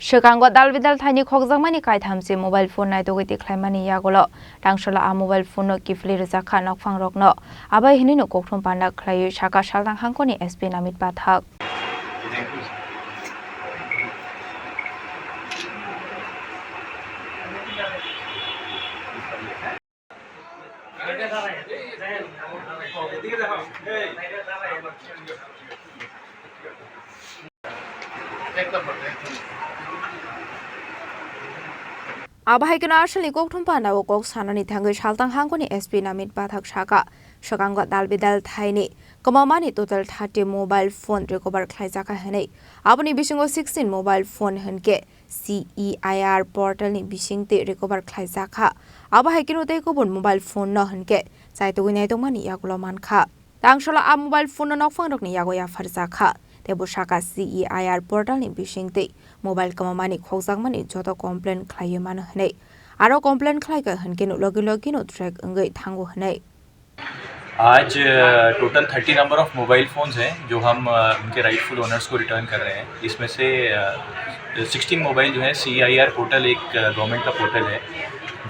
Shikangwa dalvidal thani khokjangmani kaithamsi mobile phone nai dogiti khlaimani yagolo tangshala a mobile phone no kifli rizakha nokphang rokno abai hini no kokthum panda khlai shaka saldang hangkoni SP namit pathak Abahai kena asal ikok tumpa na okok sana ni tanggai shaltang hangkoni SP namit bathak shaka shakangwa dalbidal thaini kamamani total 30 mobile phone recover khlaijaka hanei aboni bisingo 16 mobile phone hanke CEIR portal ni bisingte recover khlaijaka abahai keno tei kobon mobile phone no hanke chaito gunai tongmani yagulo mankha tangshala a mobile phone no nokphang rokni yagoya farjaka tebo shaka CEIR portal ni bisingte mobile kamamani khokjangmani joto complaint khlaiyo mano hanei aro complaint khlaiga hankeno logi no track अंगै थांगो हनै आज total 30 number of mobile phones हैं जो हम उनके rightful owners को return कर रहे हैं। इसमें से 16 मोबाइल जो है CEIR पोर्टल एक गवर्नमेंट का पोर्टल है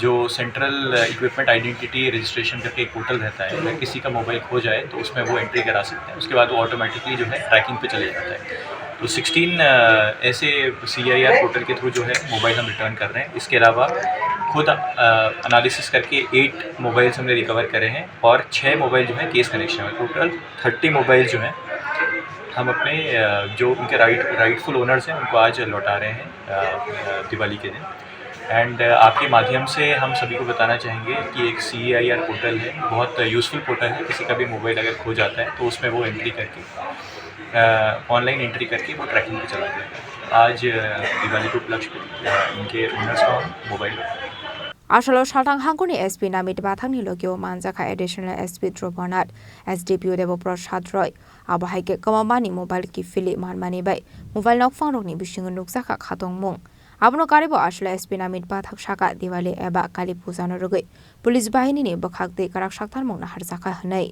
जो सेंट्रल इक्विपमेंट आइडेंटिटी रजिस्ट्रेशन करके एक पोर्टल रहता है। अगर किसी का मोबाइल खो जाए तो उसमें वो एंट्री करा सकते हैं, उसके बाद वो ऑटोमेटिकली जो है ट्रैकिंग पे चले जाता है। तो 16 ऐसे CEIR पोर्टल के थ्रू जो है मोबाइल हम रिटर्न कर रहे हैं। इसके अलावा खुद एनालिसिस करके 8 मोबाइल्स हमने रिकवर करे हैं और 6 मोबाइल जो है केस कनेक्शन है। टोटल 30 मोबाइल जो हैं हम अपने जो उनके राइटफुल ओनर्स हैं उनको आज लौटा रहे हैं दिवाली के दिन। एंड आपके माध्यम से हम सभी को बताना चाहेंगे कि एक CEIR पोर्टल है, बहुत यूज़फुल पोर्टल है। किसी का भी मोबाइल अगर खो जाता है तो उसमें वो एंट्री करके ऑनलाइन एंट्री करके वो ट्रैकिंग पे चला जाएगा। आज दिवाली के उपलक्ष्य पे उनके ओनर्स को mobile Asalo shaltang hangkoni SP namit bathangni logio manjaka additional SP Drobanat SDPO Devo Prasad Roy abahai ke kamamani mobile ki fili manmani bai mobile nokphang rokni bisingo nukjaka khatong mung abno karibo asala SP namit bathak shaka Diwali eba Kali Puja no rogoi police बाहिनी ने बखाकते कराक Shakhtar मौना हरजाका हनै।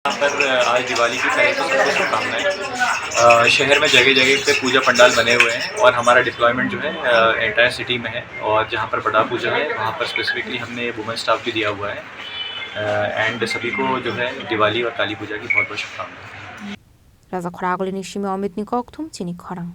यहाँ पर आज दिवाली की तरह सबको शुभकामनाएं। शहर में जगह जगह पे पूजा पंडाल बने हुए हैं और हमारा डिप्लॉयमेंट जो है एंटायर सिटी में है और जहाँ पर बड़ा पूजा है वहाँ पर स्पेसिफिकली हमने वुमेन स्टाफ भी दिया हुआ है। एंड सभी को जो है दिवाली और काली पूजा की बहुत बहुत शुभकामनाएं। राजा खरागोली निशिमे अमित निकोक थुम चिनी खरंग।